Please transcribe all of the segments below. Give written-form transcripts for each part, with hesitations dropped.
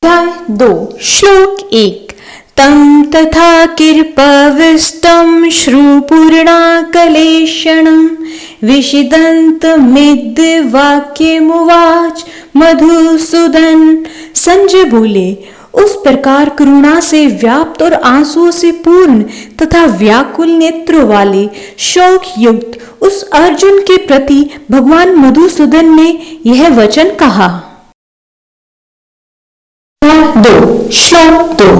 अध्याय 2 श्लोक 1 तं तथा कृपविष्टं श्रुपूर्णाकलेशनं विषिदन्तमिद्वाक्यमुवाच मधुसूदन। संजय बोले, उस प्रकार करुणा से व्याप्त और आंसुओं से पूर्ण तथा व्याकुल नेत्रों वाले शोक युक्त उस अर्जुन के प्रति भगवान मधुसूदन ने यह वचन कहा। 2 श्लोक 2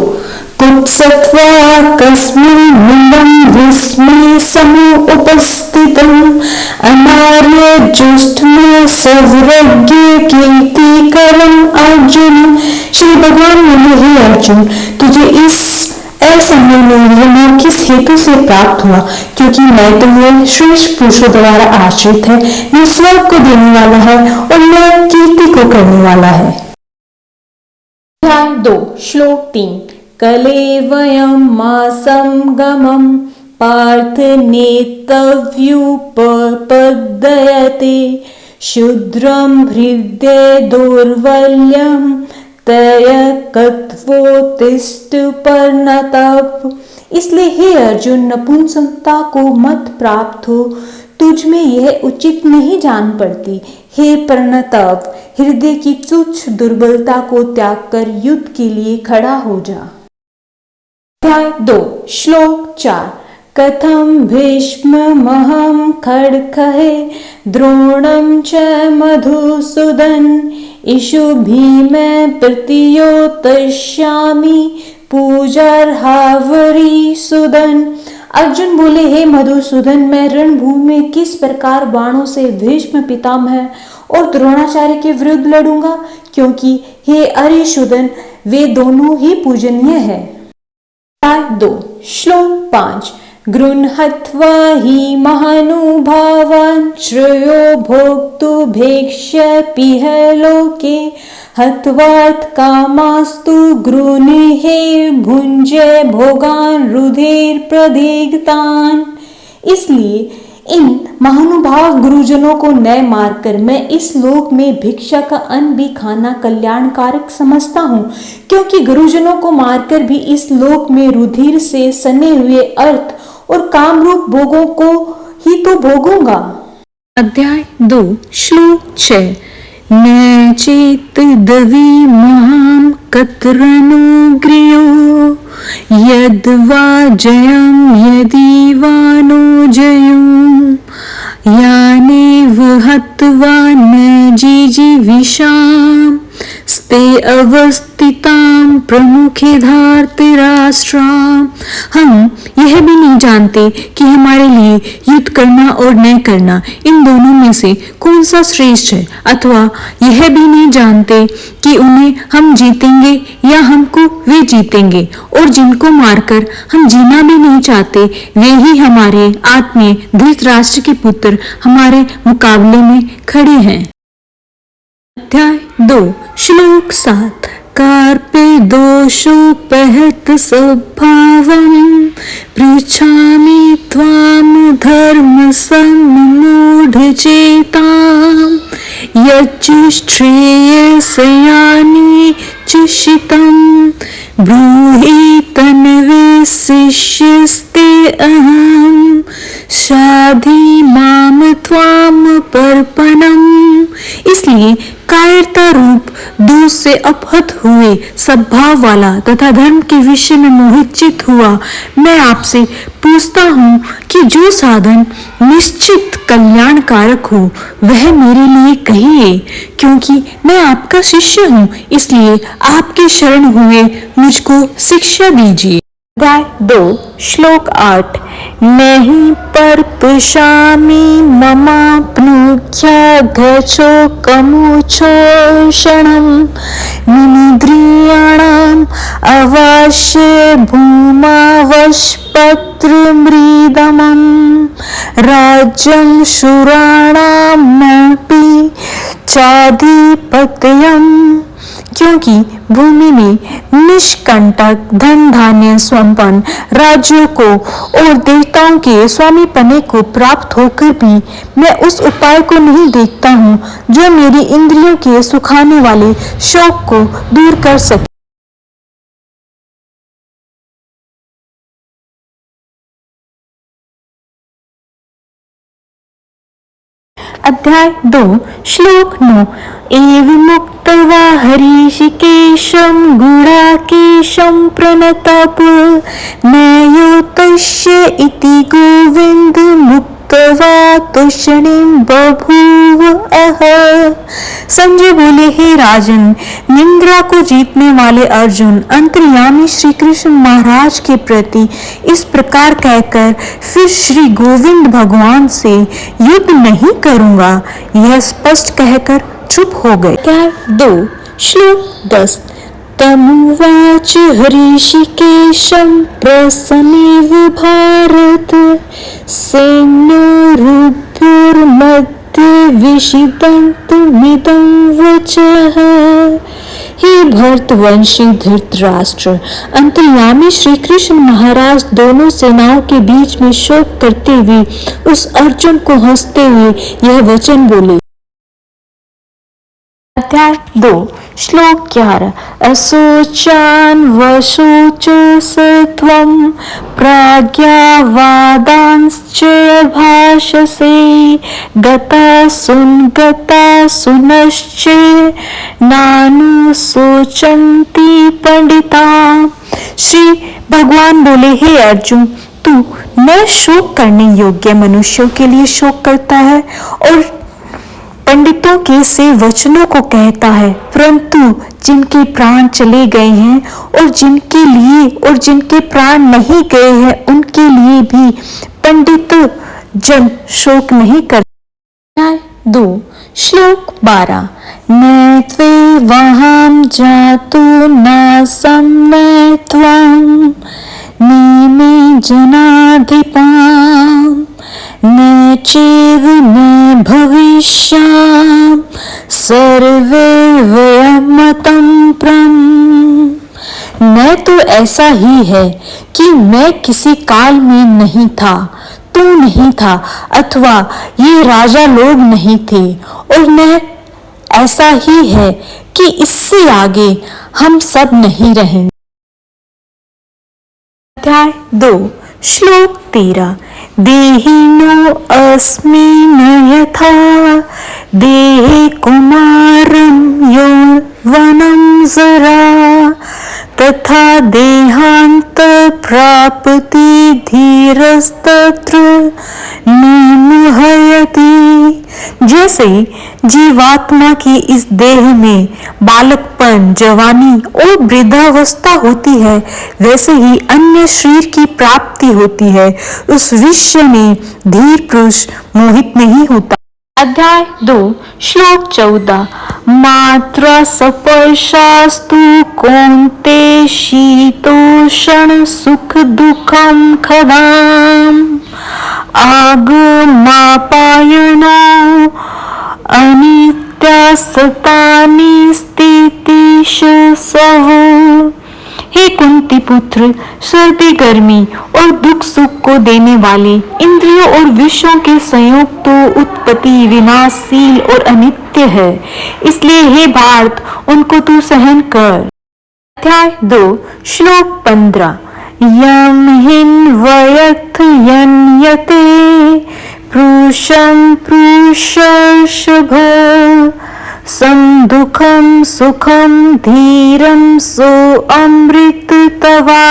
कुत्सत्वा कस्मिन् मूलं विस्मय समो उपस्थितम् अनार्य जुष्टम सौरज्ञ कीर्तिकरम् अर्जुन। श्री भगवान बोले, हे अर्जुन, तुझे इस असमय में यह किस हेतु से प्राप्त हुआ? क्योंकि मैं तुम्हें श्रेष्ठ पुरुषों द्वारा आश्रित है, यह स्वर्ग को देने वाला है और मैं कीर्ति को करने वाला है। 2 श्लोक 3 कलेवयं मासंगमं पार्थ नेतव्युपपद्यते शूद्रं हृदय दौर्बल्यं तयकत्वोत्तिष्ठ परन्तप। इसलिए हे अर्जुन, नपुंसकता को मत प्राप्त हो, तुझ में यह उचित नहीं जान पड़ती। हे परन्तप, हृदय की तुच्छ दुर्बलता को त्याग कर युद्ध के लिए खड़ा हो जा। अध्याय 2 श्लोक 4 कथम भीष्ममहं खड्गहे द्रोणं च मधुसूदन इषु भीमे प्रतियोत्स्यामि पूजार्हावरिसूदन। अर्जुन बोले, हे मधुसूदन, मैं रणभूमि में किस प्रकार बाणों से भीष्म पितामह और द्रोणाचार्य के विरुद्ध लड़ूंगा, क्योंकि हे अरिसूदन, वे दोनों ही पूजनीय है। 2 श्लोक 5 गृह्णत्वा हि महानुभावान् श्रेयो भोक्तुभेक्ष्यपिह लोके हत्वार्थ कामास्तु गृह्णीहे भुञ्जे भोगान् रुधिर प्रदीग्तान्। इसलिए इन महानुभाव गुरुजनों को न मारकर मैं इस लोक में भिक्षा का अन्न भी खाना कल्याणकारक समझता हूँ, क्योंकि गुरुजनों को मारकर भी इस लोक में रुधिर से सने हुए अर्थ और कामरूप भोगों को ही तो भोगूंगा। अध्याय 2 श्लोक 6 न चेत दवि महां कतरनुग्रियो यद्वा जयं यदि वा नो जयम् यानेव हत्वा न जिजीविषाम् स्ते अवस्थितां प्रमुखे धार्तराष्ट्राम्। हम यह भी नहीं जानते कि हमारे लिए युद्ध करना और न करना इन दोनों में से कौन सा श्रेष्ठ है, अथवा यह भी नहीं जानते कि उन्हें हम जीतेंगे या हमको वे जीतेंगे, और जिनको मारकर हम जीना भी नहीं चाहते वे ही हमारे आत्मीय धृतराष्ट्र के पुत्र हमारे मुकाबले में खड़े हैं। अध्याय 2 श्लोक 7 कार्पे दोषोपहत स्वभावं पृच्छामि त्वां धर्म सम्मूढचेतां यच्चुश्रेयस्यानि चिशितं ब्रूहि तन्वे शिष्यस्ते अहं शाधि माम त्वाम पर्पणम्। इसलिए कायरता रूप दोष से अपहत हुए सद्भाव वाला तथा धर्म के विषय में मोहित चित हुआ मैं आपसे पूछता हूँ कि जो साधन निश्चित कल्याणकारक हो वह मेरे लिए कहिए, क्योंकि मैं आपका शिष्य हूँ, इसलिए आपके शरण हुए मुझको शिक्षा दीजिए। अध्याय 2 श्लोक 8 नहि पर्पुषामि ममाप्नुख्याघचोकमुच्छोषणं निनिद्रियाणाम् अवाश्य भूमावशपत्रमृदमं राज्यं शूराणामपि चाधिपत्यम्। क्योंकि भूमि में निष्कंटक धन धान्य संपन्न राज्यों को और देवताओं के स्वामी पने को प्राप्त होकर भी मैं उस उपाय को नहीं देखता हूँ जो मेरी इंद्रियों के सुखाने वाले शौक को दूर कर सके। अध्याय 2 श्लोक 9 एवं मुक्त्वा हरिषिकेशं गुडाकेशं प्रणतप नयोतस्य इति गोविन्द मुक्त्वा तुष्णीं बभूव अह। संजय बोले, हे राजन, निंद्रा को जीतने वाले अर्जुन अंतर्यामी श्री कृष्ण महाराज के प्रति इस प्रकार कहकर फिर श्री गोविंद भगवान से युद्ध नहीं करूंगा, यह स्पष्ट कहकर चुप हो गए। अध्याय 2 श्लोक 10 तमुवाच हृषिकेशं प्रसन्नेव भारत सैन्योरुभयोर्मध्ये विषिदन्तमिदं वचः। हे भरतवंशी धृतराष्ट्र, अंतर्यामी श्री कृष्ण महाराज दोनों सेनाओं के बीच में शोक करते हुए उस अर्जुन को हंसते हुए यह वचन बोले। अध्याय 2 श्लोक 11 अशोचान वशोचस त्वं प्राज्ञावादांश्च भाषसे गता सुनश्च नानुशोचन्ति पंडिता। श्री भगवान बोले, हे अर्जुन, तू न शोक करने योग्य मनुष्यों के लिए शोक करता है और पंडितों के से वचनों को कहता है, परंतु जिनके प्राण चले गए हैं और जिनके प्राण नहीं गए हैं उनके लिए भी पंडित जन शोक नहीं करते। 2 श्लोक 12 न त्वेवाहं जातु न सम्मे त्वं नीमे जनाधिपाम् न चैव न भविष्यामः सर्वे वयमतं प्रम। न तो ऐसा ही है कि मैं किसी काल में नहीं था, तू नहीं था, अथवा ये राजा लोग नहीं थे, और न ऐसा ही है कि इससे आगे हम सब नहीं रहेंगे। अध्याय 2 श्लोक 13 देहिनो अस्मिन् यथा देहे कुमारं यौवनं जरा तथा देहांत प्राप्ति धीरस्तत्र निमुह्यति। जैसे जीवात्मा की इस देह में बालकपन, जवानी और वृद्धावस्था होती है, वैसे ही अन्य शरीर की प्राप्ति होती है, उस विषय में धीर पुरुष मोहित नहीं होता। अध्याय 2 श्लोक 14 मात्रा स्पर्शास्तु कौन्ते शीतोष्ण सुख दुःखं खदाम् आगमापायनो अनित्यासतानि स्थितिशः। हे कुंती पुत्र, सर्दी गर्मी और दुख सुख को देने वाले इंद्रियों और विषयों के संयोग तो उत्पत्ति विनाशशील और अनित्य है, इसलिए हे भारत उनको तू सहन कर। अध्याय 2 श्लोक 15 यम हिन्वयथ यन्यते पुरुषं पुरुषर्षभ संदुखम सुखम धीरम सो अमृत तवा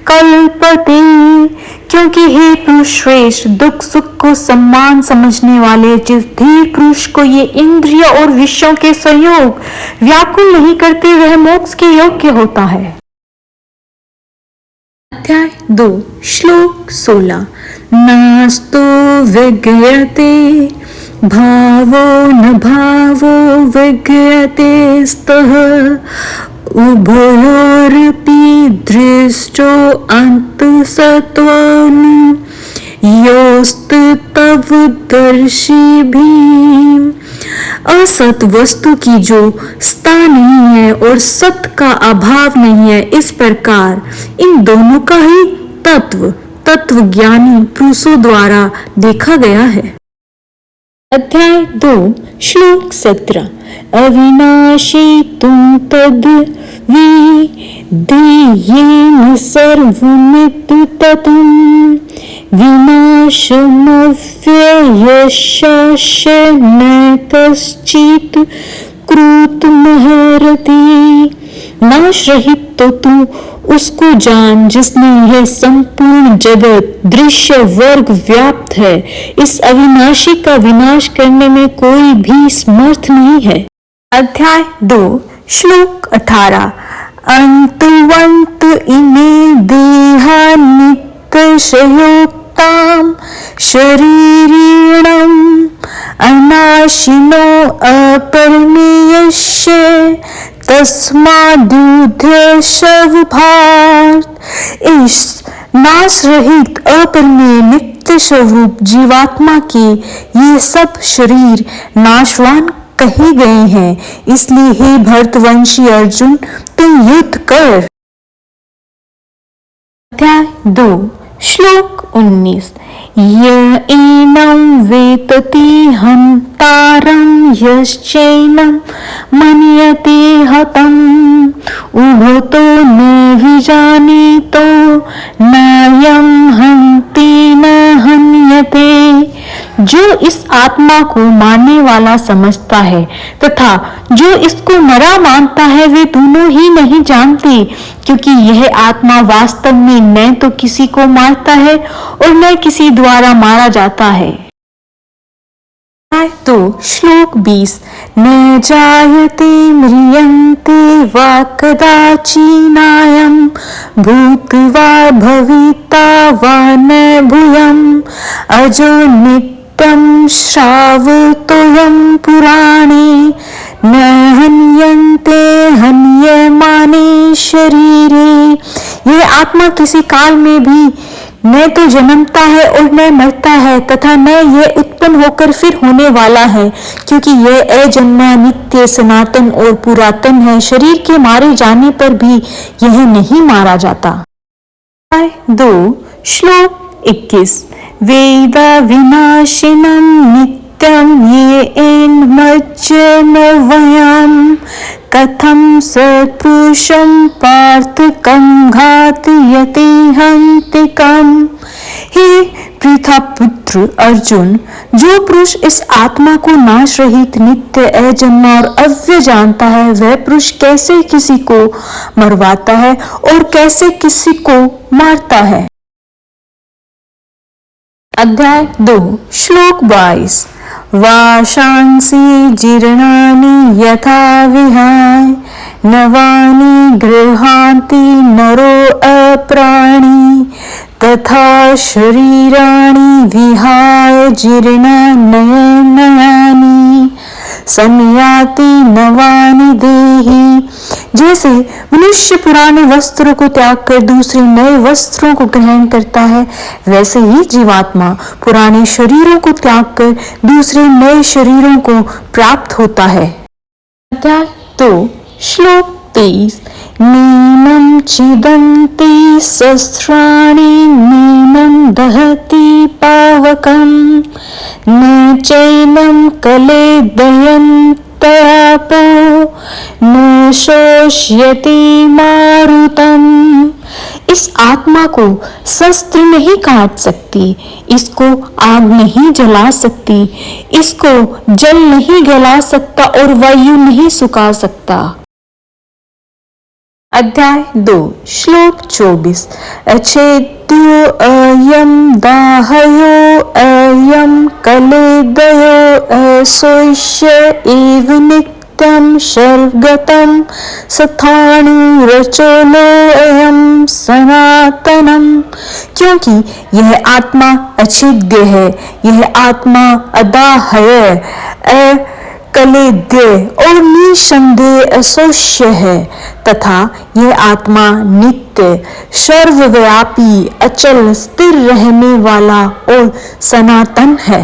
कल्पते। क्योंकि हे पुरुष श्रेष्ठ, दुख सुख को सम्मान समझने वाले जिस धीर पुरुष को ये इंद्रिय और विषयों के संयोग व्याकुल नहीं करते, वह मोक्ष के योग्य होता है। अध्याय 2 श्लोक 16 नास्तो विज्ञते भावो न भावो विज्ञते स्तः उभयोरपि दृष्टो अन्तसत्त्वं योस्तत्वदर्शिभिः। असत वस्तु की जो सत्ता नहीं है और सत का अभाव नहीं है, इस प्रकार इन दोनों का ही तत्व ज्ञानी पुरुषों द्वारा देखा गया है। अध्याय 2 श्लोक 17 अविनाशी तुम तद विधेयेन सर्वमित्ततम् विनाशमव्ययशास्य न कश्चित् कृतमहर्ति। नाश रहित तो तू उसको जान जिसने यह संपूर्ण जगत दृश्य वर्ग व्याप्त है। इस अविनाशी का विनाश करने में कोई भी समर्थ नहीं है। अध्याय 2 श्लोक 18। अंतवंत इमे देहा नित्यशयोक्ताम शरीरिणम अनाशिनो अपरिमेयस्य तस्माद्युद्धे शवभात। इस नाश रहित अपरिमेय नित्य स्वरूप जीवात्मा के ये सब शरीर नाशवान कहे गए हैं, इसलिए हे भरतवंशी अर्जुन तुम युद्ध कर। अध्याय 2 श्लोक 19। य एनं वेत्ति हन्तारं यश्चैनं मन्यते हतम् उभतो न विजानीतो नायं हन्ति न हन्यते। जो इस आत्मा को मारने वाला समझता है तथा जो इसको मरा मानता है वे दोनों ही नहीं जानते, क्योंकि यह आत्मा वास्तव में न तो किसी को मारता है और न किसी द्वारा मारा जाता है। तो श्लोक 20। न जायते म्रियन्ते वा कदाचिनायं भूत्वा भविता वा न भूयम् अजो नित्यं श्रावतोऽयं पुराणे न हन्यन्ते हन्यमाने शरीरे। यह आत्मा किसी काल में भी न तो जन्मता है और न मरता है तथा न यह उत्पन्न होकर फिर होने वाला है, क्योंकि यह अजन्मा नित्य सनातन और पुरातन है। शरीर के मारे जाने पर भी यह नहीं मारा जाता। 2 श्लोक 21। वेद विनाशिनं नित्यं येन वयं कथं सत्पुरुषं पार्थ कं घातयति हन्तिकम्। हे पृथापुत्र अर्जुन, जो पुरुष इस आत्मा को नाश रहित नित्य अजन्मा और अव्यय जानता है वह पुरुष कैसे किसी को मरवाता है और कैसे किसी को मारता है। अध्याय 2 श्लोक 22। वाशांसि जीर्णानि यथा विहाय नवानि गृहान्ति नरो अप्राणि तथा शरीराणि विहाय जीर्णान्यनयानि संयाति नवानि देहि। जैसे मनुष्य पुराने वस्त्रों को त्याग कर दूसरे नए वस्त्रों को ग्रहण करता है, वैसे ही जीवात्मा पुराने शरीरों को त्याग कर दूसरे नए शरीरों को प्राप्त होता है। अध्याय 2 श्लोक 23। नैनं छिदन्ति शस्त्राणि नैनं दहति पावकं न चैनं कलेदयन्त्यापो न शोष्यति मारुतम्। इस आत्मा को शस्त्र नहीं काट सकती, इसको आग नहीं जला सकती, इसको जल नहीं गला सकता और वायु नहीं सुखा सकता। अध्याय 2 श्लोक 24। अच्छेद्यो अयं दाहयो अयं कलेदयो अशोष्य एव नित्यं सर्वगतं सथाणुरचलो अयं सनातनम्। क्योंकि यह आत्मा अछेद्य है, यह आत्मा अदाह्य कलेद्य और निसंदेह अशोष्य है तथा यह आत्मा नित्य सर्वव्यापी अचल स्थिर रहने वाला और सनातन है।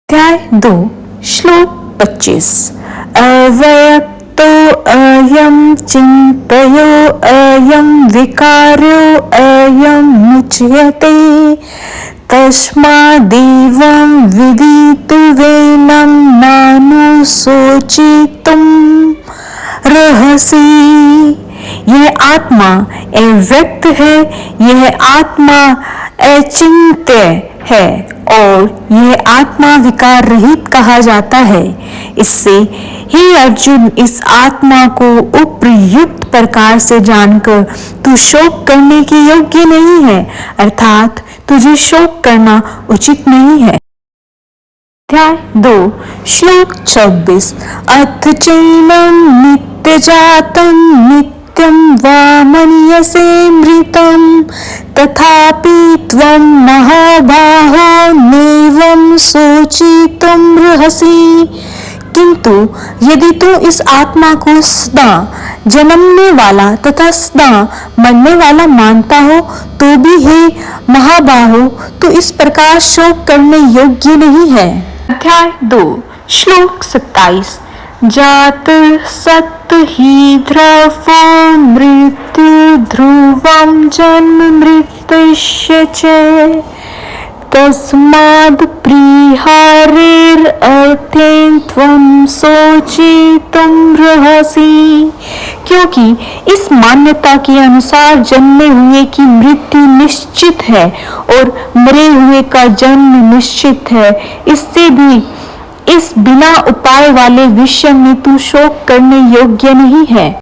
अध्याय 2 श्लोक 25। अव्यक्तो अयं चिन्तयो अयं विकारो अयं मुच्यते तस्मादेवं विदितव्येनं नानुशोचितुं रहसि। यह आत्मा अव्यक्त है, यह आत्मा अचिंत्य है और यह आत्मा विकार रहित कहा जाता है। इससे हे अर्जुन, इस आत्मा को उपयुक्त प्रकार से जानकर तू शोक करने के योग्य नहीं है, अर्थात तुझे शोक करना उचित नहीं है। अध्याय 2 श्लोक 24 अथ चैनं नित्यजातं नित्यं वा मन्यसे मृतं तथापि त्वं महाबाहो नैवं शोचितुमर्हसि। किंतु यदि तू इस आत्मा को सदा जन्मने वाला तथा सदा मरने वाला मानता हो तो भी हे महाबाहो, तो इस प्रकार शोक करने योग्य नहीं है। अध्याय 2 श्लोक 27 जात सत ही ध्रुवो मृत्यु ध्रुवं जन्म मृत्युश्च च तस्माद् प्रीहारेर अर्थेन त्वं शोचितुमर्हसि। क्योंकि इस मान्यता के अनुसार जन्मे हुए की मृत्यु निश्चित है और मरे हुए का जन्म निश्चित है, इससे भी इस बिना उपाय वाले विषय में तू शोक करने योग्य नहीं है।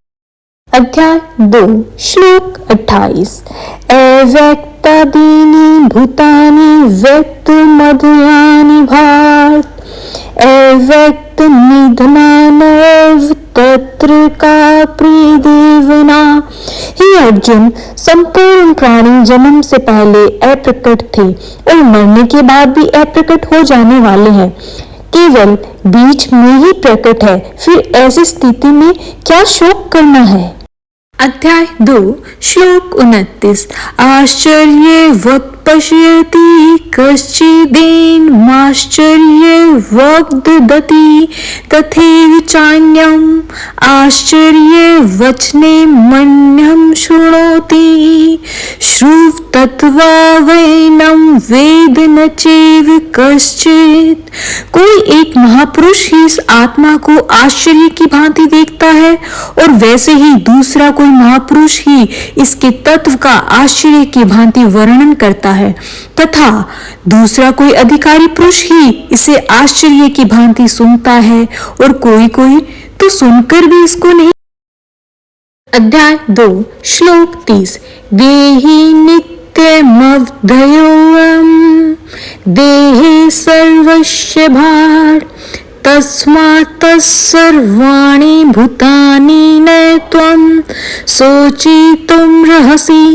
अध्याय 2 श्लोक 28 अव्यक्तादीनि भूतानि व्यक्तमध्यानि भारत अव्यक्त निधनानैव तत्र का प्रिदेवना। हे अर्जुन, संपूर्ण प्राणी जन्म से पहले अप्रकट थे और मरने के बाद भी अप्रकट हो जाने वाले हैं, केवल बीच में ही प्रकट है। फिर ऐसी स्थिति में क्या शोक करना है। अध्याय 2 श्लोक 29 आश्चर्यवत् पश्यति कश्चिदेनमाश्चर्यवद्दधति तथैव चान्यम् आश्चर्यवचने मन्यं शृणोति श्रुतत्वावैनं वेद न चैव कश्चित्। कोई एक महापुरुष ही इस आत्मा को आश्चर्य की भांति देखता है और वैसे ही दूसरा कोई महापुरुष ही इसके तत्व का आश्चर्य की भांति वर्णन करता है तथा दूसरा कोई अधिकारी पुरुष ही इसे आश्चर्य की भांति सुनता है और कोई कोई तो सुनकर भी इसको नहीं। अध्याय 2 श्लोक 30 देहि नित्यमवध्योऽयं देहे सर्वस्य भार तस्मात् तत्सर्वाणि भूतानि न त्वं शोचितुमर्हसि।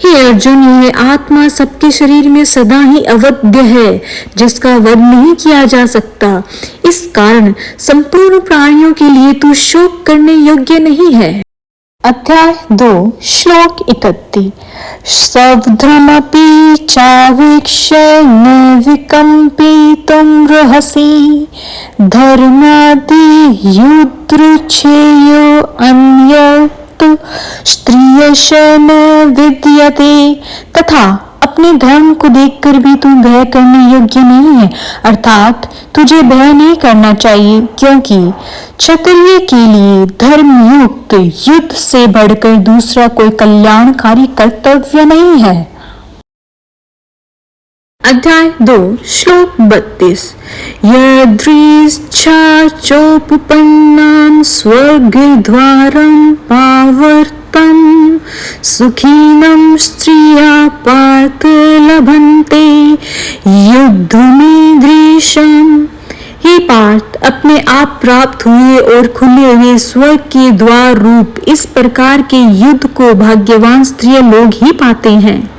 हे अर्जुन, यह आत्मा सबके शरीर में सदा ही अवध्य है, जिसका वध नहीं किया जा सकता। इस कारण संपूर्ण प्राणियों के लिए तू शोक करने योग्य नहीं है। अध्याय 2 श्लोक 31 सवध्रमपि चावीक्ष्य न विकम्पितुमर्हसि धर्मादियुद्धृच्छेयो अन्यत् स्त्रियश न विद्यते। तथा अपने धर्म को देखकर भी तू भय करने योग्य नहीं है, अर्थात तुझे भय नहीं करना चाहिए, क्योंकि क्षत्रिय के लिए धर्मयुक्त युद्ध से बढ़कर दूसरा कोई कल्याणकारी कर्तव्य नहीं है। अध्याय 2 श्लोक 32 यदृच्छा चोपपन्नां स्वर्गद्वारं पावर्तं सुखिनं स्त्रिया पार्थ लभन्ते युद्धमीदृशम्। हे पार्थ, अपने आप प्राप्त हुए और खुले हुए स्वर्ग के द्वार रूप इस प्रकार के युद्ध को भाग्यवान स्त्रिय लोग ही पाते हैं।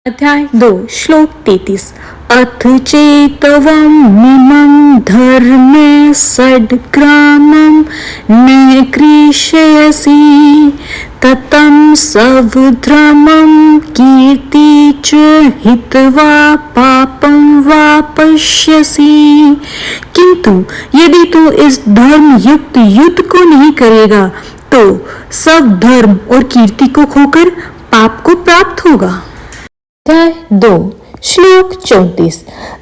अध्याय 2 श्लोक 33 अथ चेतवं मिमं धर्मे षड्ग्रामं न कृष्यसि ततं सवध्रमं कीर्ति च हित्वा पापं वा पश्यसि। किंतु यदि तू इस धर्म युक्त युद्ध को नहीं करेगा तो सब धर्म और कीर्ति को खोकर पाप को प्राप्त होगा। अध्याय 2 श्लोक 34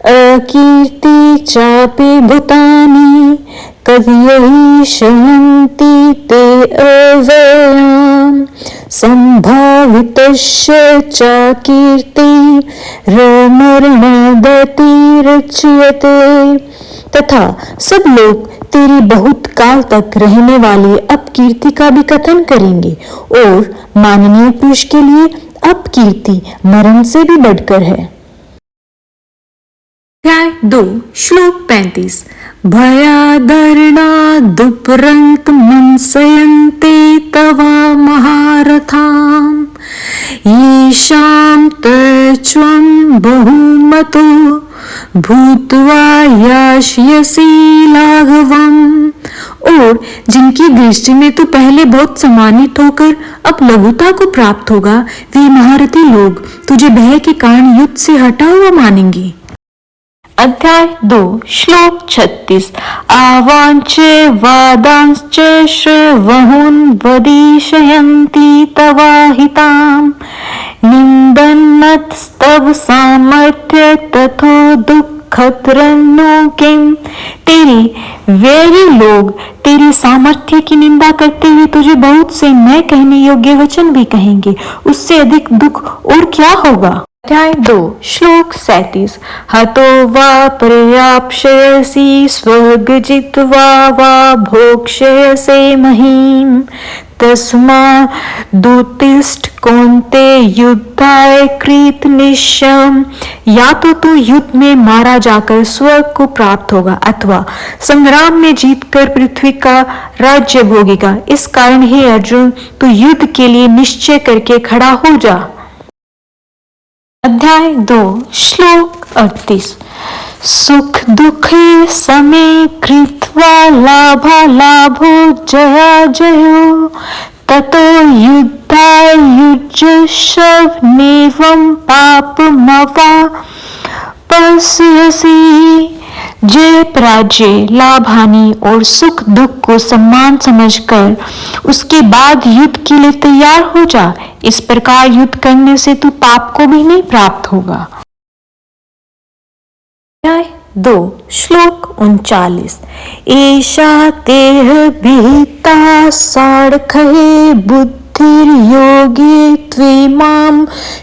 अकीर्ति चापि भूतानि कथयिष्यन्ति ते अव्ययम् स संभावितस्य च कीर्तिर्मरणगतिरुच्यते। तथा सब लोग तेरी बहुत काल तक रहने वाली अपकीर्ति का भी कथन करेंगे, और माननीय पुरुष के लिए अपकीर्ति मरण से भी बढ़कर है। अध्याय 2 श्लोक 35। भयादर्णादुपरंत मंसयन्ते तवा महारथाम येषां तच्वं बहुमतो भूत्वा यास्यसि लाघवम्। और जिनकी दृष्टि में तू पहले बहुत सम्मानित होकर अब लघुता को प्राप्त होगा, वे महारथी लोग तुझे भय के कारण युद्ध से हटा हुआ मानेंगे। अध्याय 2 श्लोक 36। आवांचे वादांश्च श्रवहुन् वदिष्यन्ति तवाहिताम् निन्दन्नस्तव सामर्थ्य तथो दुःखतरन्नो किम। तेरे वैरी लोग तेरे सामर्थ्य की निंदा करते हुए तुझे बहुत से न कहने योग्य वचन भी कहेंगे, उससे अधिक दुख और क्या होगा। अध्याय 2 श्लोक 37। हतो वा पर्याप्स्यसि स्वर्गजित्वा वा भोक्ष्यसे महीम् तस्मादुत्तिष्ठ कौन्तेय युद्धाय कृतनिश्चयम्। या तो तू युद्ध में मारा जाकर स्वर्ग को प्राप्त होगा, अथवा संग्राम में जीतकर पृथ्वी का राज्य भोगेगा। इस कारण हे अर्जुन, तू युद्ध के लिए निश्चय करके खड़ा हो जा। अध्याय 2 श्लोक 38। सुख दुखे समे कृत्वा लाभालाभो जया जयो ततो युद्धाय युज्यस्व नेवं पापमवाप्स्यसि। जय पराजय, लाभ हानि और सुख दुख को सम्मान समझकर उसके बाद युद्ध के लिए तैयार हो जा। इस प्रकार युद्ध करने से तू पाप को भी नहीं प्राप्त होगा। अध्याय 2 श्लोक 39। एषा तेह विहिता साङ्ख्ये बुद्धिर्योगे त्विमां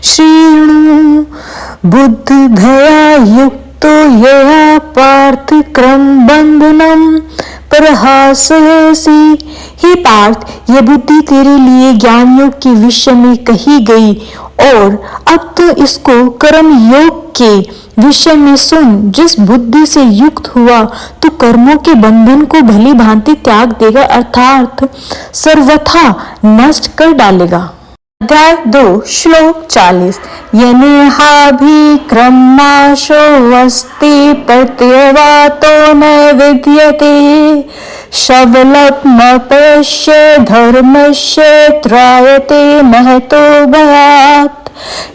शृणु बुद्धिदया युक्तो यया पार्थ क्रमबन्धनं प्रहास्यसि। हे पार्थ, यह बुद्धि तेरे लिए ज्ञान योग के विषय में कही गई, और अब तो इसको कर्म योग के विषय में सुन। जिस बुद्धि से युक्त हुआ तो कर्मों के बंधन को भली भांति त्याग देगा, अर्थात सर्वथा नष्ट कर डालेगा। अध्याय 2 श्लोक 40। यनेहाभिक्रमनाशो अस्ति प्रत्यवातो न विद्यते शबलमपश्य धर्मस्य त्रायते महतो भयात्।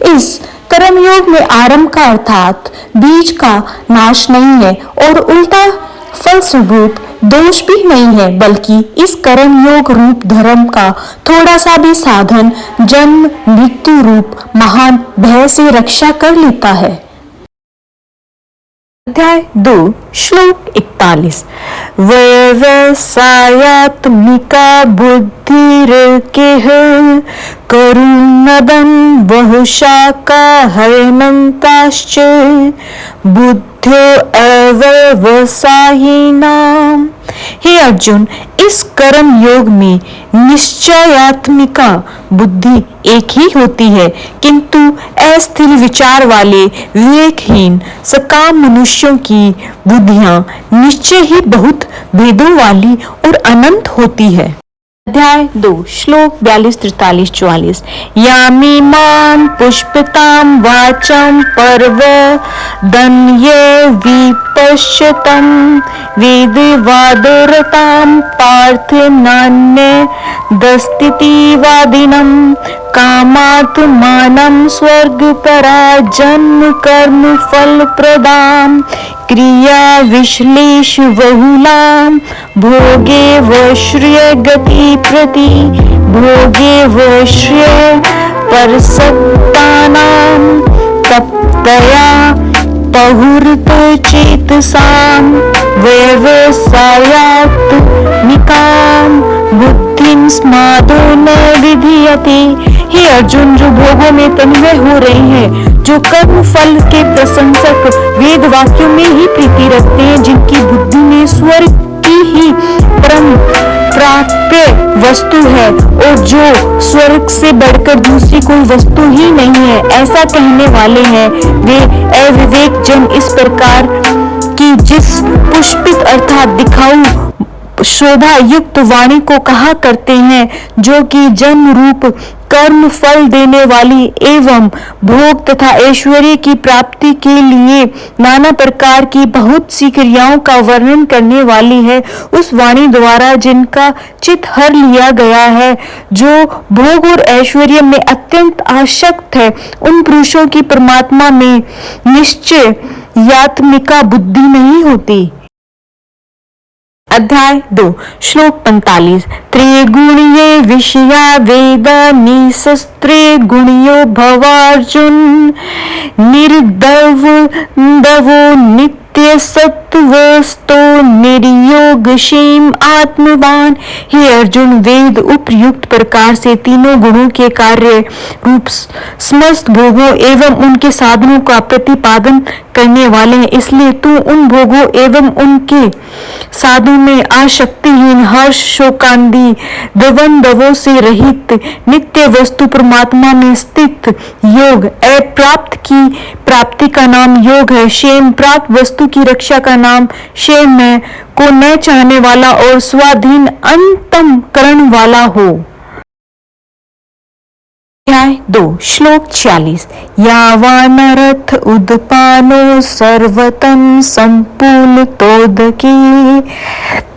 इस कर्मयोग में आरंभ का अर्थात बीज का नाश नहीं है और उल्टा फलस्वरूप दोष भी नहीं है, बल्कि इस कर्मयोग रूप धर्म का थोड़ा सा भी साधन जन्म मृत्यु रूप महान भय से रक्षा कर लेता है। अध्याय 2 श्लोक 41। व्यवसायात्मिका बुद्धिर्केह करुणदं बहुशाखा हयनन्ताश्च बुद्धो अव्यवसायिनाम्। हे अर्जुन, इस कर्म योग में निश्चयात्मिका बुद्धि एक ही होती है, किंतु अस्थिर विचार वाले विवेकहीन सकाम मनुष्यों की बुद्धियां निश्चय ही बहुत भेदों वाली और अनंत होती है। अध्याय 2 श्लोक 42, 43, 44। यामिमां पुष्पितां वाचं पर्वदन्य विपश्यतं वेदवादरतां पार्थ नान्यदस्तीतिवादिनं कामात्मानं स्वर्गपरा जन्म कर्म फलप्रदां क्रिया विश्लेष बहुलां भोगे वश्रय गति प्रति भोगे वश्रय परसक्तानां तप्तया बहुरत चेतसां व्यवसायात्मिकां बुद्धिं स्मादो न विधीयते। हे अर्जुन, जो भोगों में तन्मय हो रहे हैं, जो कर्म फल के प्रशंसक वेद वाक्यों में ही प्रीति रखते हैं, जिनकी बुद्धि में स्वर्ग की ही परम प्राप्य वस्तु है और जो स्वर्ग से बढ़कर दूसरी कोई वस्तु ही नहीं है, ऐसा कहने वाले हैं वे अविवेक जन इस प्रकार की जिस पुष्पित अर्थात दिखाऊ शोभा युक्त वाणी को कहा करते हैं, जो कि जन्म रूप कर्म फल देने वाली एवं भोग तथा ऐश्वर्य की प्राप्ति के लिए नाना प्रकार की बहुत सी क्रियाओं का वर्णन करने वाली है, उस वाणी द्वारा जिनका चित्त हर लिया गया है, जो भोग और ऐश्वर्य में अत्यंत आसक्त है, उन पुरुषों की परमात्मा में निश्चय यात्मिका बुद्धि नहीं होती। अध्याय 2 श्लोक 45 त्रिगुणीये विषया वेद निशस्त्रे गुणियो भवार्जुन निर्दव दवो नित्य सत्वस्तो निर्योगशीम आत्मवान। हे अर्जुन, वेद उपयुक्त प्रकार से तीनों गुणों के कार्य रूप समस्त भोगों एवं उनके साधनों का प्रतिपादन करने वाले हैं, इसलिए तू उन भोगों एवं उनके साधनों में आसक्तिहीन, हर्ष शोकांदी द्वंद्वों से रहित, नित्य वस्तु परमात्मा में स्थित योग, अप्राप्त की प्राप्ति का नाम योग है, क्षेम प्राप्त वस्तु की रक्षा का नाम क्षेम है, को न चाहने वाला और स्वाधीन अंतम करण वाला हो। अध्याय 2 श्लोक 46 यावानरथ उदपानो सर्वतम संपूर्णतोदके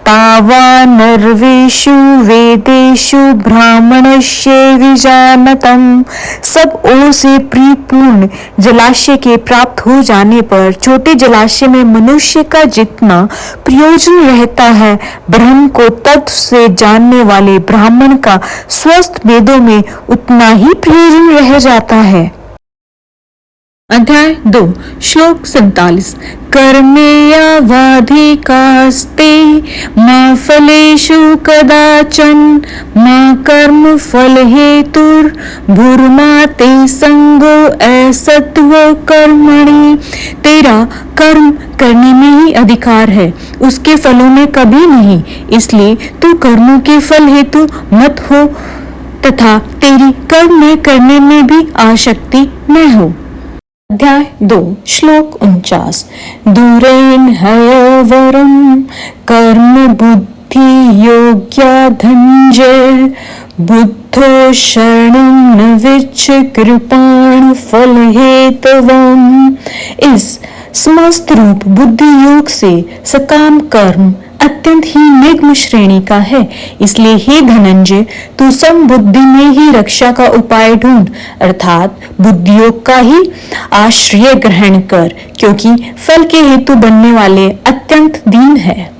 तावानर्वेषु वेदेषु ब्राह्मणस्य विजानतम। सब ओर से परिपूर्ण जलाशय के प्राप्त हो जाने पर छोटे जलाशय में मनुष्य का जितना प्रयोजन रहता है, ब्रह्म को तत्व से जानने वाले ब्राह्मण का स्वस्थ वेदों में उतना ही प्रयोजन रह जाता है। अध्याय 2 श्लोक 47 कर्मेयावाधिकास्ते मा फलेषु कदाचन मा कर्म फल हेतुर्भुर्मा ते संगो असत्व कर्मणि। तेरा कर्म करने में ही अधिकार है, उसके फलों में कभी नहीं, इसलिए तू कर्मों के फल हेतु मत हो तथा तेरी कर्म में करने में भी आसक्ति न हो। अध्याय 2 श्लोक 49 दूरेन हयवरम कर्म बुद्धि योग्या धनंजय बुद्धो शरणं न विच्छ कृपाण फल हेतवम। इस समस्त रूप बुद्धि योग से सकाम कर्म अत्यंत ही निम्न श्रेणी का है, इसलिए हे धनंजय, तू समबुद्धि में ही रक्षा का उपाय ढूंढ, अर्थात बुद्धि योग का ही आश्रय ग्रहण कर, क्योंकि फल के हेतु बनने वाले अत्यंत दीन है।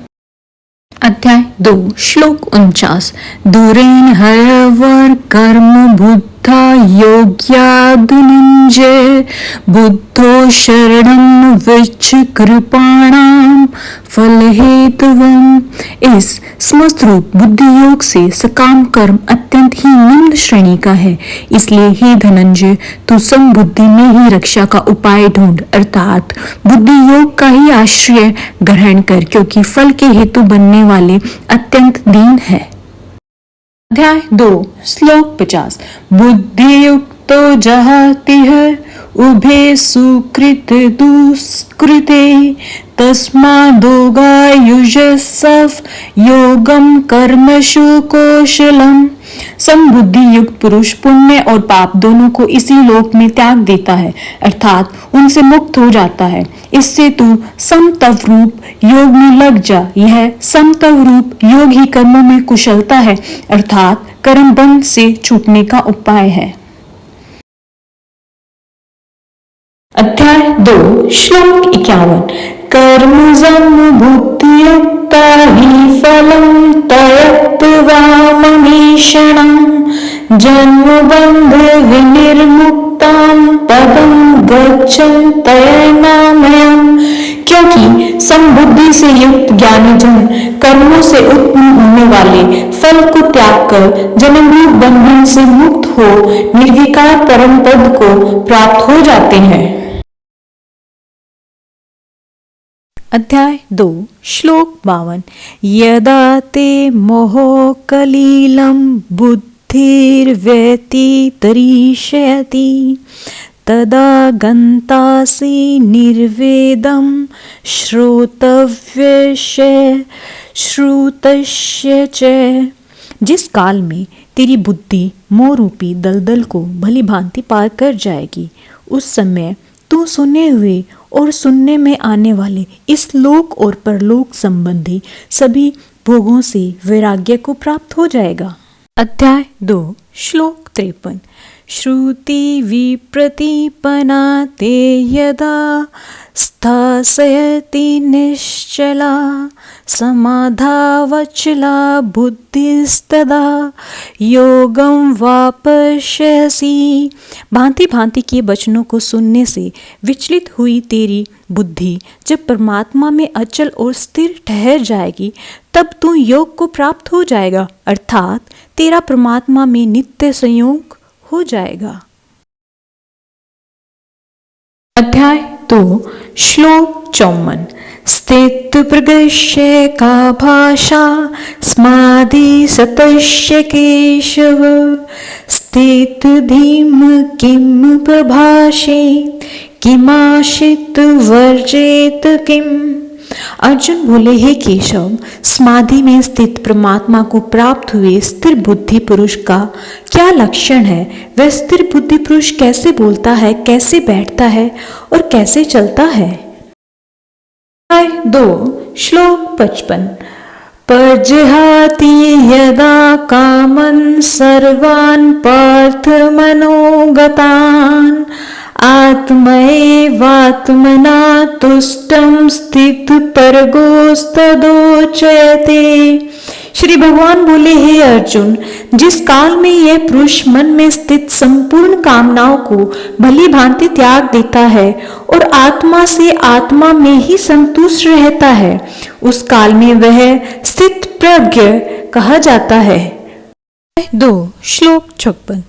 अध्याय 2 श्लोक 49 दूरेन हयवर कर्म बुद्धा योग्या धनंजय बुद्धो शरणं विच्छ कृपाणाम फल हेतुवम। इस समस्त रूप बुद्धि योग से सकाम कर्म अत्यंत ही निम्न श्रेणी का है, इसलिए हे धनंजय, तू समबुद्धि में ही रक्षा का उपाय ढूंढ, अर्थात बुद्धि योग का ही आश्रय ग्रहण कर, क्योंकि फल के हेतु बनने वाले अत्यंत दीन है। अध्याय 2 श्लोक 50 बुद्धि युक्तो जहातिह उभे सुकृत दुष्कृते तस्मादोगायुजस्व योगम कर्मशु कौशलम। समबुद्धि युक्त पुरुष पुण्य और पाप दोनों को इसी लोक में त्याग देता है, अर्थात उनसे मुक्त हो जाता है। इससे तू समतव रूप योग में लग जा। यह समतव रूप योग ही कर्मों में कुशलता है, अर्थात कर्म बंध से छूटने का उपाय है। अध्याय 2 श्लोक 51 कर्मजम बुद्धियुक्ता हि फलं तयत्वा मनीषणं जन्मबन्ध विनिर्मुक्तां पदं गच्छन्तयनामयम्। क्योंकि समबुद्धि से युक्त ज्ञानी जन कर्मों से उत्पन्न होने वाले फल को त्याग कर जन्मरूप बंधन कर्मों से मुक्त हो निर्विकार परम पद को प्राप्त हो जाते हैं। अध्याय 2 श्लोक 52 यदा ते मोहो कलीलं बुद्धिर्व्यतितरिष्यति तदा गन्तासि निर्वेदं श्रुतस्य च। जिस काल में तेरी बुद्धि मोह रूपी दलदल को भली भांति पार कर जाएगी, उस समय तू सुने हुए और सुनने में आने वाले इस लोक और परलोक संबंधी सभी भोगों से वैराग्य को प्राप्त हो जाएगा। अध्याय 2 श्लोक 53 श्रुति विप्रतिपन्ना ते यदा स्थास्यति निश्चला समाधावचला बुद्धिस्तदा योगं वापश्यसि। भांति भांति के वचनों को सुनने से विचलित हुई तेरी बुद्धि जब परमात्मा में अचल और स्थिर ठहर जाएगी, तब तू योग को प्राप्त हो जाएगा, अर्थात तेरा परमात्मा में नित्य संयोग हो जाएगा। अध्याय 2 श्लोक 54 स्थित प्रगस्य का भाषा स्माधि सतस्य केशव स्थित धीम किम प्रभाषेत किमाशित वर्जेत किम। अर्जुन बोले, हे केशव, समाधि में स्थित परमात्मा को प्राप्त हुए स्थिर बुद्धि पुरुष का क्या लक्षण है? वह स्थिर बुद्धि पुरुष कैसे बोलता है, कैसे बैठता है और कैसे चलता है? 2 श्लोक 55 पर्जहाति यदा कामन् सर्वान् पार्थ मनोगतान् आत्मैवात्मना तुष्टं स्थित परगोस्तदोच्यते। श्री भगवान बोले, हे अर्जुन, जिस काल में यह पुरुष मन में स्थित संपूर्ण कामनाओं को भली भांति त्याग देता है और आत्मा से आत्मा में ही संतुष्ट रहता है, उस काल में वह स्थित प्रज्ञ कहा जाता है। 2 श्लोक 56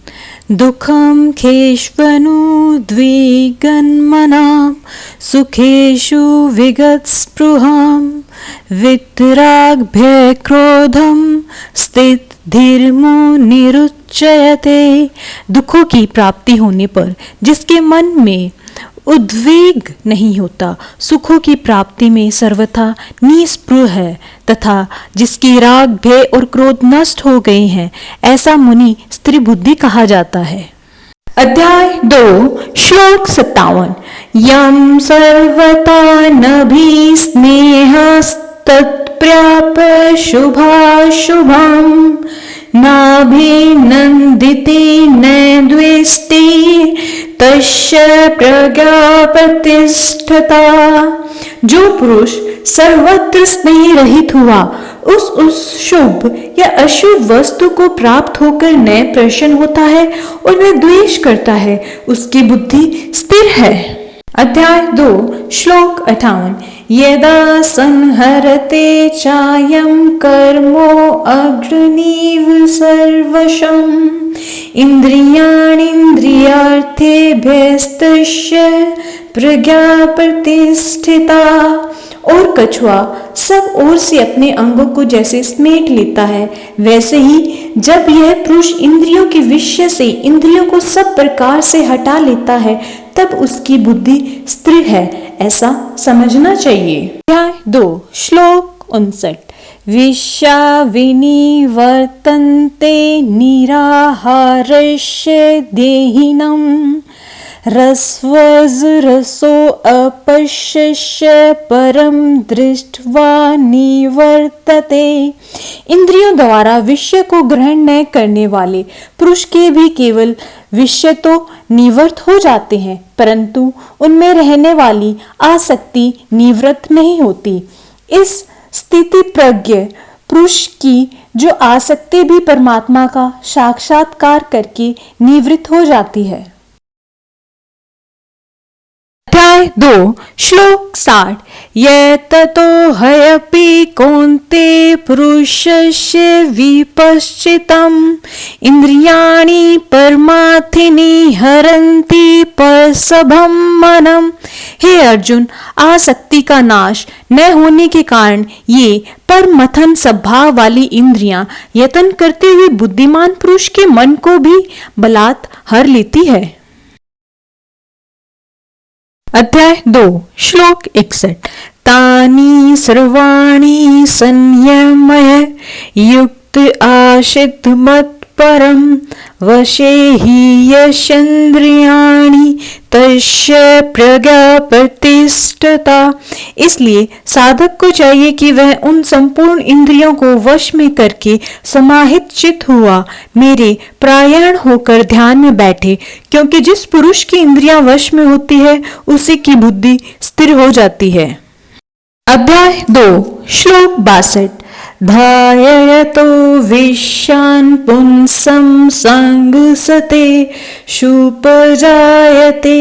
दुःखं खेष्वनुद्विगन्मनां सुखेषु विगतस्पृहां वितरागभयक्रोधं स्थितधीर्मुनिरुच्यते। दुखों की प्राप्ति होने पर जिसके मन में उद्वेग नहीं होता, सुखों की प्राप्ति में सर्वथा निस्पृह है तथा जिसकी राग भय और क्रोध नष्ट हो गए हैं, ऐसा मुनि स्त्री बुद्धि कहा जाता है। अध्याय 2 श्लोक 57 यम सर्वता नभिस्नेहस्तत्प्राप शुभाशुभम् नाभिनन्दिति न द्वेष्टि तस्य प्रज्ञा प्रतिष्ठता। जो पुरुष सर्वत्र स्नेह रहित हुआ, उस शुभ या अशुभ वस्तु को प्राप्त होकर न प्रसन्न होता है और न द्वेष करता है, उसकी बुद्धि स्थिर है। अध्याय 2 श्लोक 58 यदा संहरते चायं कर्मो अग्रणीव सर्वशम् इंद्रियार्थेभ्यस्तस्य प्रज्ञा प्रतिष्ठिता। और कछुआ सब ओर से अपने अंगों को जैसे समेट लेता है, वैसे ही जब यह पुरुष इंद्रियों के विषय से इंद्रियों को सब प्रकार से हटा लेता है, तब उसकी बुद्धि स्थिर है, ऐसा समझना चाहिए। अध्याय 2 श्लोक 59 विषया विनिवर्तन्ते निराहारस्य देहिनम् रसो अपश्यस्य परम दृष्ट्वा निवर्तते। इंद्रियों द्वारा विषय को ग्रहण न करने वाले पुरुष के भी केवल विषय तो निवृत्त हो जाते हैं, परंतु उनमें रहने वाली आसक्ति निवृत्त नहीं होती। इस स्थिति प्रज्ञ पुरुष की जो आसक्ति भी परमात्मा का साक्षात्कार करके निवृत्त हो जाती है। अध्याय 2 श्लोक 60 यततो हयपि कौन्ते पुरुषस्य विपश्चितम् इंद्रियाणि परमार्थिनि हरन्ति परसभं मनम्। हे अर्जुन, आसक्ति का नाश न होने के कारण ये परमथन स्वभाव वाली इंद्रियां यतन करते हुए बुद्धिमान पुरुष के मन को भी बलात् हर लेती है। अध्याय 2 श्लोक 61 तानि सर्वाणि संयमय युक्त आशित मत्परम वशे हि यशेन्द्रियाणि तस्य प्रज्ञा प्रतिष्ठता। इसलिए साधक को चाहिए कि वह उन संपूर्ण इंद्रियों को वश में करके समाहित चित हुआ मेरे परायण होकर ध्यान में बैठे, क्योंकि जिस पुरुष की इंद्रियां वश में होती है उसी की बुद्धि स्थिर हो जाती है। अध्याय 2 श्लोक 62 धाययतो विश्वान् पुंसं संगसते शुपजायते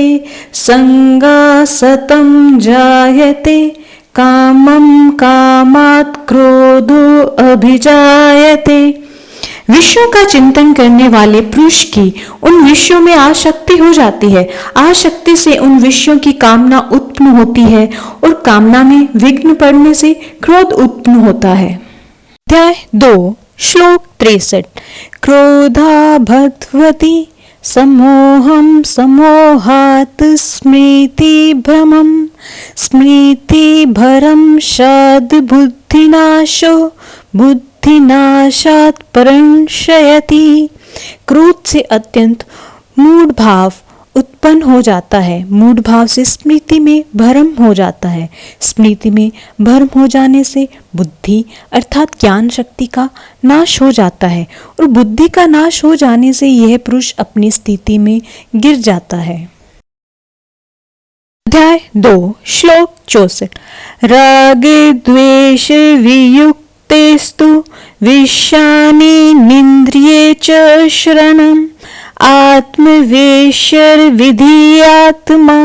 संगासतं जायते कामं कामात् क्रोधो अभिजायते। विषयों का चिंतन करने वाले पुरुष की उन विषयों में आसक्ति हो जाती है, आसक्ति से उन विषयों की कामना उत्पन्न होती है और कामना में विघ्न पड़ने से क्रोध उत्पन्न होता है। अध्याय 2 श्लोक 63 क्रोधा भगवती समोहम समोहात् स्मृति भ्रमम स्मृति भरम शाद बुद्धिनाशो बुद्धिनाशात् परिणश्यति। क्रोध से अत्यंत मूढ़ भाव उत्पन्न हो जाता है, मूढ़ भाव से स्मृति में भ्रम हो जाता है, स्मृति में भ्रम हो जाने से बुद्धि अर्थात ज्ञान शक्ति का नाश हो जाता है और बुद्धि का नाश हो जाने से यह पुरुष अपनी स्थिति में गिर जाता है। अध्याय 2 श्लोक 64 रागे द्वेष वियुक्तेस्तु विषयानि निन्द्रिये च शरणम् आत्मवेशर विधियात्मा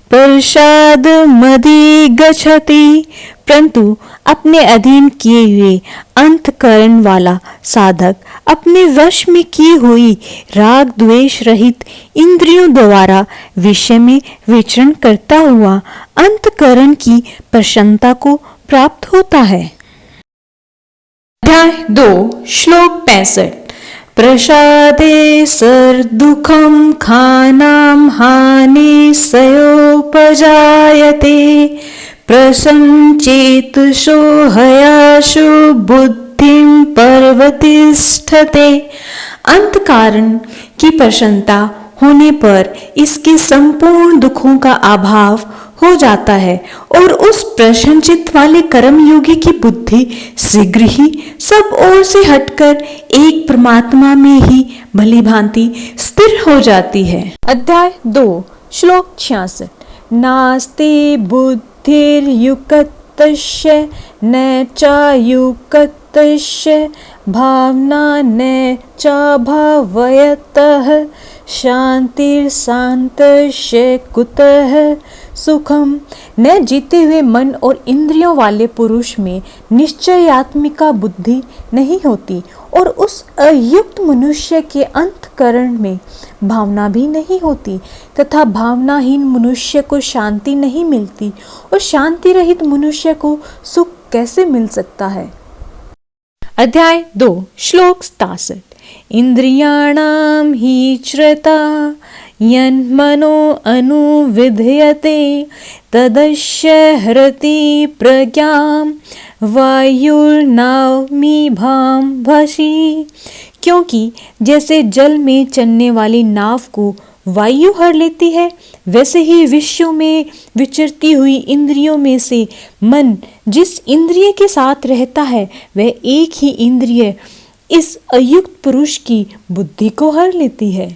प्रसाद मदि गच्छति। परंतु अपने अधीन किए हुए अंतकरण वाला साधक अपने वश में की हुई राग द्वेष रहित इंद्रियों द्वारा विषय में विचरण करता हुआ अंतकरण की प्रसन्नता को प्राप्त होता है। अध्याय 2 श्लोक 65 प्रसादे सर्दुखम खानाम हानि सयोपजायते प्रसन्नचेतसो हयाशु बुद्धिं परवतिष्ठते। अंत कारण की प्रसन्नता होने पर इसके संपूर्ण दुखों का अभाव हो जाता है और उस प्रसन्नचित्त वाले कर्मयोगी की बुद्धि शीघ्र ही सब ओर से हटकर एक परमात्मा में ही भली भांति स्थिर हो जाती है। अध्याय 2 श्लोक 66 नास्ति बुद्धिर्युक्तस्य न चायुक्तस्य भावना न चाभावयतः शांतिर्शान्तस्य कुतः सुखम। न जीते हुए मन और इंद्रियों वाले पुरुष में निश्चयात्मिका बुद्धि नहीं होती और उस अयुक्त मनुष्य के अंतकरण में भावना भी नहीं होती तथा भावनाहीन मनुष्य को शांति नहीं मिलती और शांति रहित मनुष्य को सुख कैसे मिल सकता है। अध्याय 2 श्लोक 67 इंद्रियाणाम ही श्रता यन्मनो अनुविधीयते तदस्य हरति प्रज्ञां वायुर्नावमि भासी। क्योंकि जैसे जल में चलने वाली नाव को वायु हर लेती है, वैसे ही विषयों में विचरती हुई इंद्रियों में से मन जिस इंद्रिय के साथ रहता है वह एक ही इंद्रिय इस अयुक्त पुरुष की बुद्धि को हर लेती है।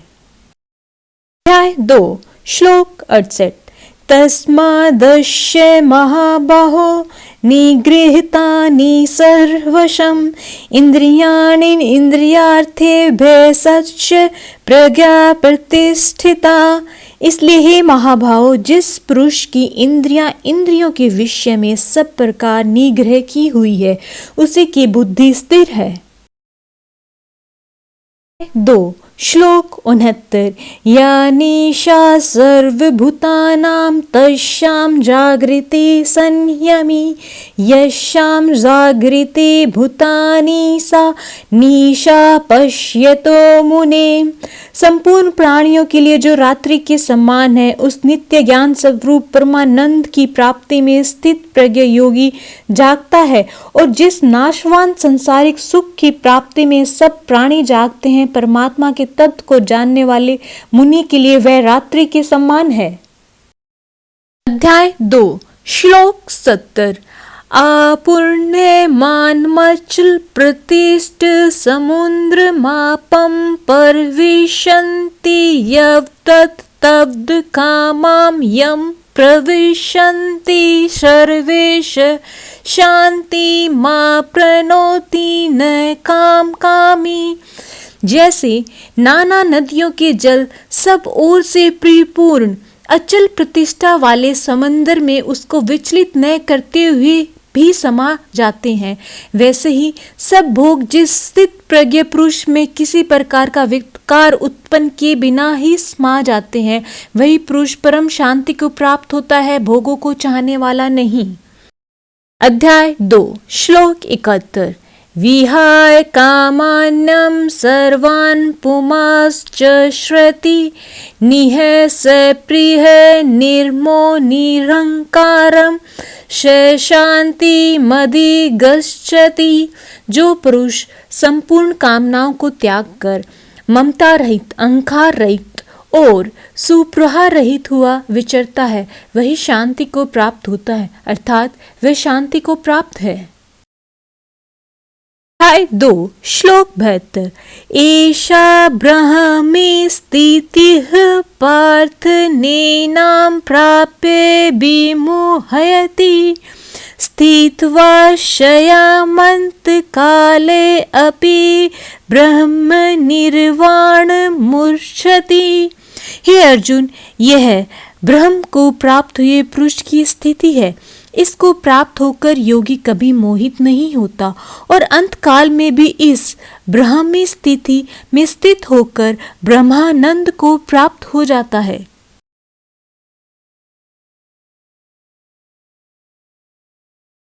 अध्याय 2 श्लोक 68 तस्मादस्य महाबाहो निगृहीतानि सर्वशम् इंद्रियाणि इंद्रियार्थेभ्यः सच्च प्रज्ञा प्रतिष्ठिता। इसलिए हे महाभाव, जिस पुरुष की इंद्रियां इंद्रियों के विषय में सब प्रकार निग्रह की हुई है, उसी की बुद्धि स्थिर है। 2 श्लोक 69। या निशा सर्वभूतानां तस्यां जागृते संयमी यस्यां जागृते भूतानि सा निशा पश्यतो मुने। संपूर्ण प्राणियों के लिए जो रात्रि के समान है, उस नित्य ज्ञान स्वरूप परमानंद की प्राप्ति में स्थित प्रज्ञ योगी जागता है, और जिस नाशवान संसारिक सुख की प्राप्ति में सब प्राणी जागते हैं, परमात्मा के तत्व को जानने वाले मुनि के लिए वह रात्रि के समान है। अध्याय 2 श्लोक 70। आपूर्ण्यमानमचल प्रतिष्ठ समुद्र मापम परविशन्ति यवतत् तब्द कामाम यम प्रविशन्ति सर्वेश शांति मा प्रणोति न काम कामी। जैसे नाना नदियों के जल सब ओर से परिपूर्ण अचल प्रतिष्ठा वाले समंदर में उसको विचलित न करते हुए भी समा जाते हैं, वैसे ही सब भोग जिस स्थित प्रज्ञ पुरुष में किसी प्रकार का विकार उत्पन्न किए बिना ही समा जाते हैं, वही पुरुष परम शांति को प्राप्त होता है, भोगों को चाहने वाला नहीं। अध्याय 2 श्लोक 71। विहाय कामान्यं सर्वान् पुमांश्च श्रति निःस प्रिय निर्मो निरंकारं शांति मदिगच्छति। जो पुरुष संपूर्ण कामनाओं को त्याग कर ममता रहित, अहंकार रहित और सुप्रहार रहित हुआ विचरता है, वही शांति को प्राप्त होता है, अर्थात वह शांति को प्राप्त है। 2 श्लोक 72। एषा ब्रह्मे स्थितिः पार्थ नैनां प्राप्य विमोहयति स्थित्वा शयामन्त काले अपि ब्रह्म निर्वाण मूर्छति। हे अर्जुन, यह ब्रह्म को प्राप्त हुए पुरुष की स्थिति है। इसको प्राप्त होकर योगी कभी मोहित नहीं होता और अंत काल में भी इस ब्रह्मी स्थिति में स्थित होकर ब्रह्मानंद को प्राप्त हो जाता है।